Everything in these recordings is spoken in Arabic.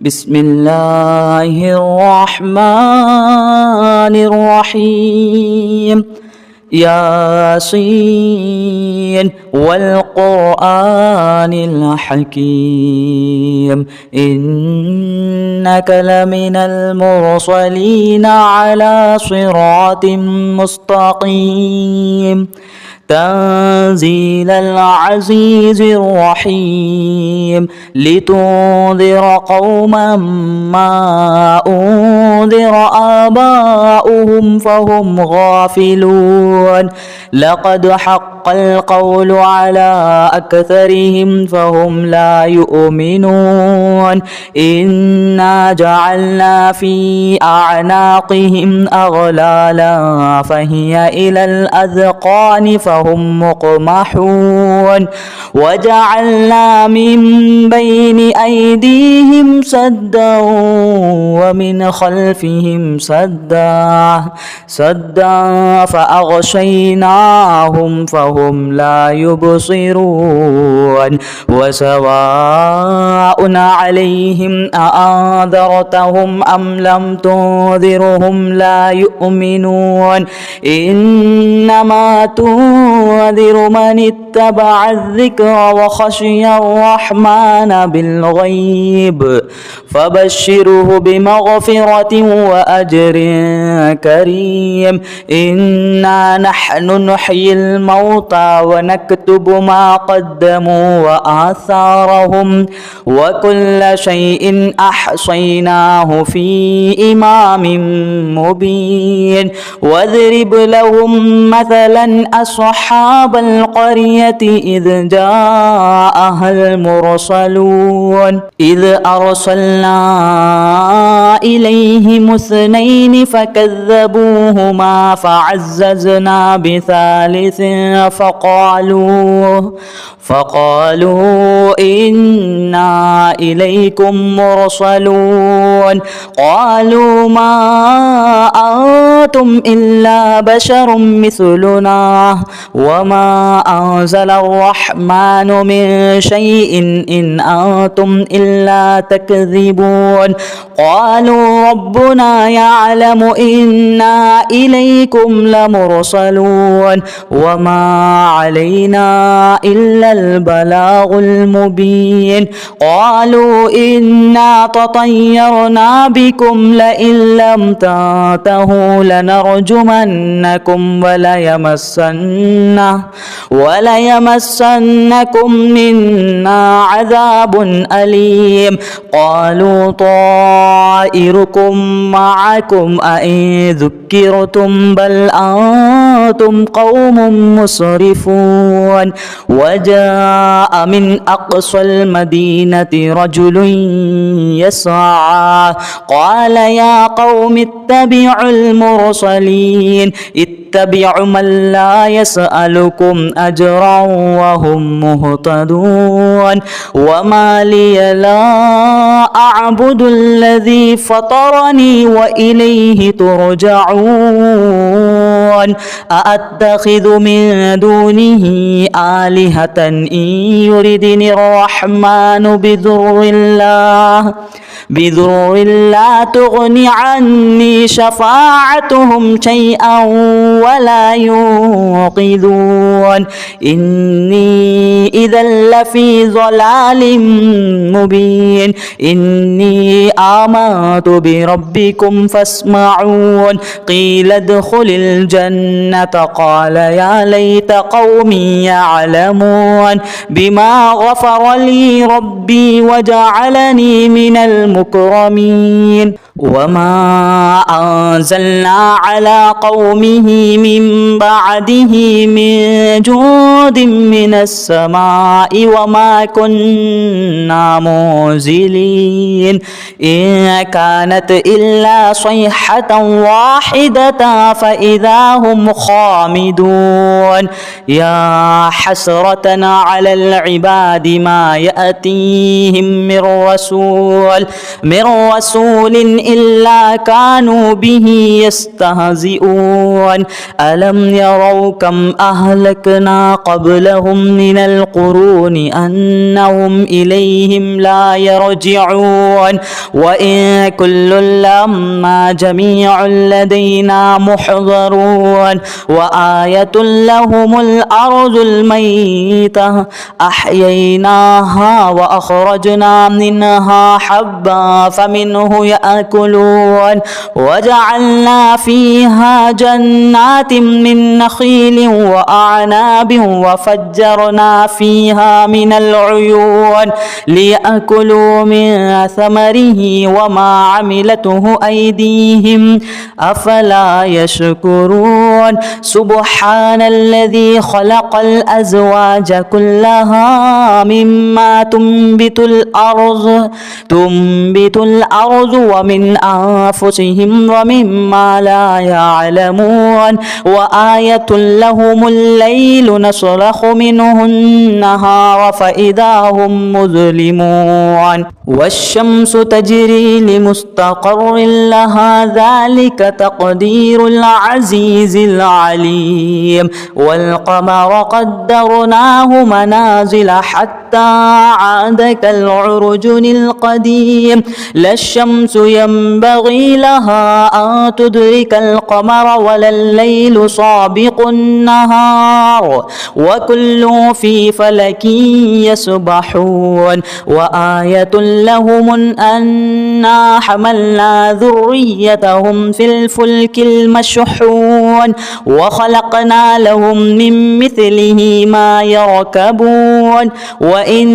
بسم الله الرحمن الرحيم. ياسين والقرآن الحكيم إنك لمن المرسلين على صراط مستقيم تنزيل العزيز الرحيم لتنذر قوما ما أنذر آباؤهم فهم غافلون لقد حق القول على أكثرهم فهم لا يؤمنون إنا جعلنا في أعناقهم أغلالا فهي إلى الأذقان فهم مقمحون وجعلنا من بين أيديهم سدا ومن خلفهم سدا فأغشيناهم فهم لا يبصرون وسواء عليهم أأنذرتهم أم لم تنذرهم لا يؤمنون إنما تنذر من اتبع الذكر وخشي الرحمن بالغيب فبشره بمغفرة وأجر كريم إنا نحن نحيي الموتى ونكتب ما قدموا وآثارهم وكل شيء أحصيناه في إمام مبين واضرب لهم مثلا أصحاب القرية إذ جاءها المرسلون إذ أرسلنا إليهم اثنين فكذبوهما فعززنا بثالث فقالوا إنا إليكم مرسلون قالوا ما أنتم إلا بشر مثلنا وما أنزل الرحمن من شيء إن أنتم إلا تكذبون قالوا ربنا يعلم إنا إليكم لمرسلون وما علينا إلا البلاغ المبين قالوا إنا تطيرنا بكم لئن لم تنتهوا لنرجمنكم وليمسنكم منا عذاب أليم قالوا طائركم معكم أئن ذكرتم بل أنتم قوم مسرفون وجاء من أقصى المدينة رجل يسعى قال يا قوم اتبعوا المرسلين اتبعوا من لا يسألكم أجرا وهم مهتدون وما لي لا أعبد الذي فطرني وإليه ترجعون أأتخذ من دونه آلهة إن يردني الرحمن بضر لا تغني عني شفاعتهم شيئا ولا ينقذون إني إذا لفي ضلال مبين إني آمنت بربكم فاسمعون قيل ادخل الجنة قال يا ليت قومي يعلمون بما غفر لي ربي وجعلني من المكرمين وما أنزلنا على قومه من بعده من جود من السماء وما كنا منزلين إن كانت إلا صيحة واحدة فإذا هم خامدون. يا حسرة على العباد ما يأتيهم من رسول إلا كانوا به يستهزئون. ألم يروا كم أهلكنا قبلهم من القرون أنهم إليهم لا يرجعون. وإن كل لما جميع لدينا محضرون. وآية لهم الأرض الميتة أحييناها وأخرجنا منها حبا فمنه يأكلون. وجعلنا فيها جنات من نخيل وأعناب وفجرنا فيها من العيون ليأكلوا من ثمره وما عملته أيديهم أفلا يشكرون. سبحان الذي خلق الأزواج كلها مما تنبت الأرض ومن أنفسهم ومما لا يعلمون. وآية لهم الليل نسلخ منه النهار فإذا هم مظلمون. والشمس تجري لمستقر لها ذلك تقدير العزيز العليم. والقمر قدرناه منازل حتى عاد كالعرجن القديم. لا الشمس ينبغي لها أن تدرك القمر ولا الليل سابق النهار وكل في فلك يسبحون. وآية لهم أنا حملنا ذريتهم في الفلك المشحون وخلقنا لهم من مثله ما يركبون. وإن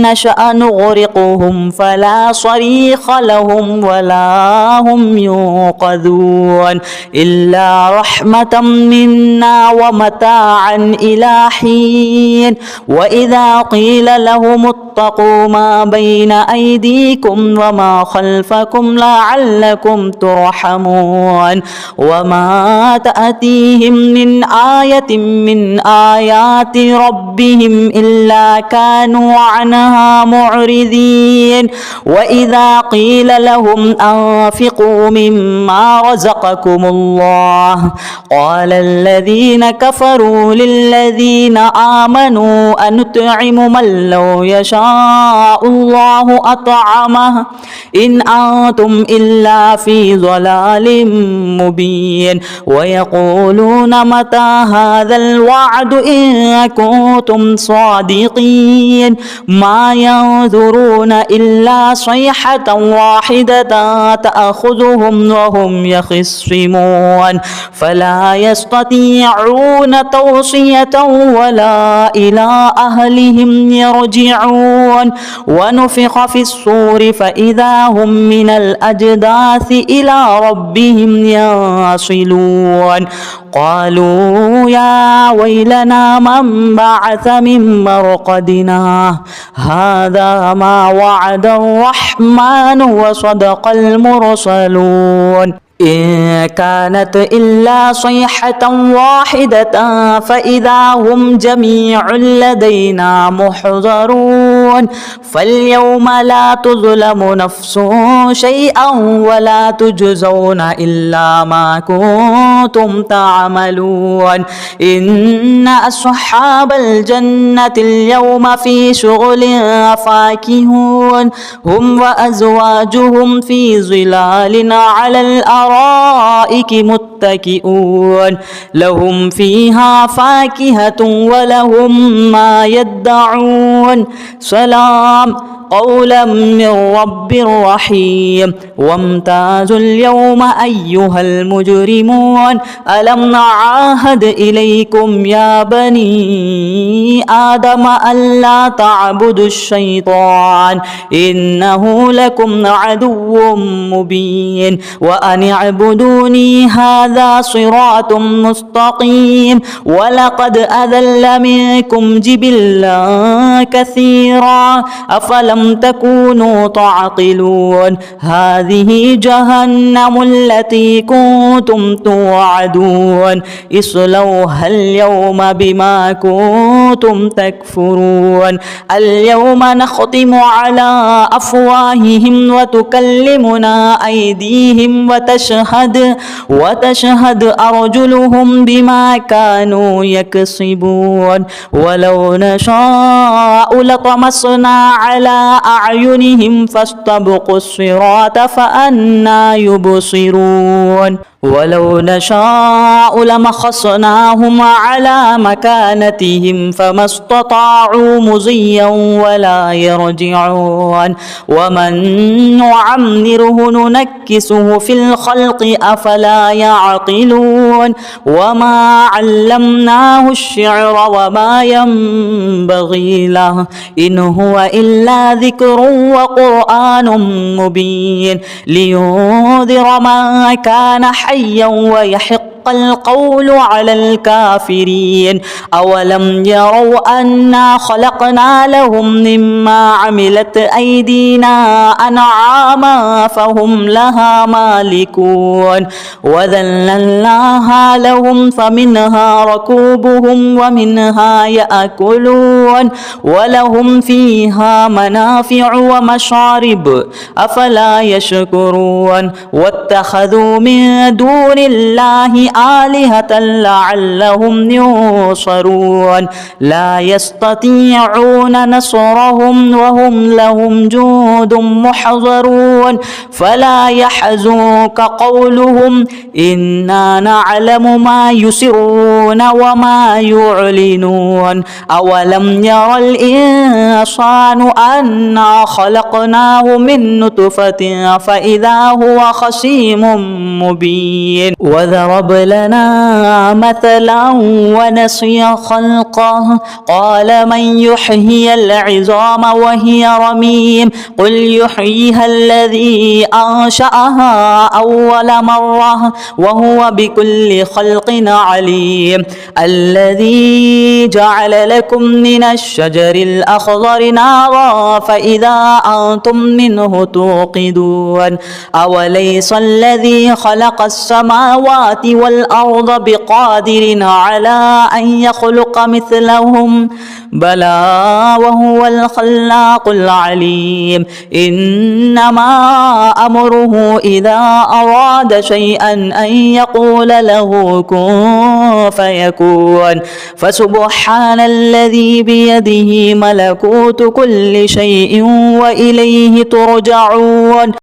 نشأ نغرقهم فلا صريخ لهم ولا هم ينقذون إلا رحمة منا ومتاعا إلى حين. وإذا قيل لهم اتقوا ما بين أيديكم وما خلفكم لعلكم ترحمون. وما تأتيهم من آية من آيات ربهم إلا كانوا عنها معرضين. وإذا قيل لهم أنفقوا مما رزقكم الله قال الذين كفروا للذين آمنوا أنطعم من لو يشاء الله أطعمه إن أنتم إلا في ضلال مبين. ويقولون متى هذا الوعد إن كنتم صادقين. ما ينظرون إلا صيحة واحدة تأخذهم وهم يخصمون فلا يستطيعون توصية ولا إلى أهلهم يرجعون. ونفخ في الصور فإذا هم من الأجداث إلى ربهم ينصلون. قالوا يا ويلنا من بعث من مرقدنا هذا ما وعد الرحمن وصدق المرسلون. إن كانت إلا صيحة واحدة فإذا هم جميع لدينا محضرون. فاليوم لا تظلم نفس شيئا ولا تجزون إلا ما كنتم تعملون. إن أصحاب الجنة اليوم في شغل فاكهون هم وأزواجهم في ظلال على الأرائك متكئون لهم فيها فاكهة ولهم ما يدعون. سلام قولا من رب رحيم. وامتازوا اليوم أيها المجرمون ألم نعاهد إليكم يا بني آدم ألا تعبدوا الشيطان إنه لكم عدو مبين. وأن اعبدوني هذا صراط مستقيم. ولقد أذل منكم جبلا كثيرا أفلم أولم تكونوا تعقلون هذه جهنم التي كنتم توعدون اصلوها اليوم بما كنتم تكفرون اليوم نختم على أفواههم وتكلمنا أيديهم وتشهد أرجلهم بما كانوا يكسبون ولو نشاء لطمسنا على أعينهم فاستبقوا الصراط فأنى يبصرون ولو نشاء لمسخناهم على مكانتهم فما استطاعوا مضيا ولا يرجعون ومن نعمره ننكسه في الخلق أفلا يعقلون وما علمناه الشعر وما ينبغي له إن هو إلا ذكر وقرآن مبين لينذر من كان حيا ويحق القول على الكافرين أولم يروا أنا خلقنا لهم مما عملت أيدينا أنعاما فهم لها مالكون وذللناها لهم فمنها ركوبهم ومنها يأكلون ولهم فيها منافع ومشارب أفلا يشكرون واتخذوا من دون الله آلهة لعلهم ينصرون لا يستطيعون نصرهم وهم لهم جند محضرون فلا يحزنك قولهم إنا نعلم ما يسرون وما يعلنون أولم ير الإنسان أنا خلقناه من نطفة فإذا هو خصيم مبين وضرب لنا مثلا ونسي خلقه قال من يحيي العظام وهي رميم قل يحييها الذي أنشأها أول مرة وهو بكل خلق عليم الذي جعل لكم من الشجر الأخضر نارا فإذا أنتم منه توقدون أوليس الذي خلق السماوات والأرض بقادر على أن يخلق مثلهم بلى وهو الخلاق العليم إنما أمره إذا أراد شيئا أن يقول له كن فيكون فسبحان الذي بيده ملكوت كل شيء وإليه ترجعون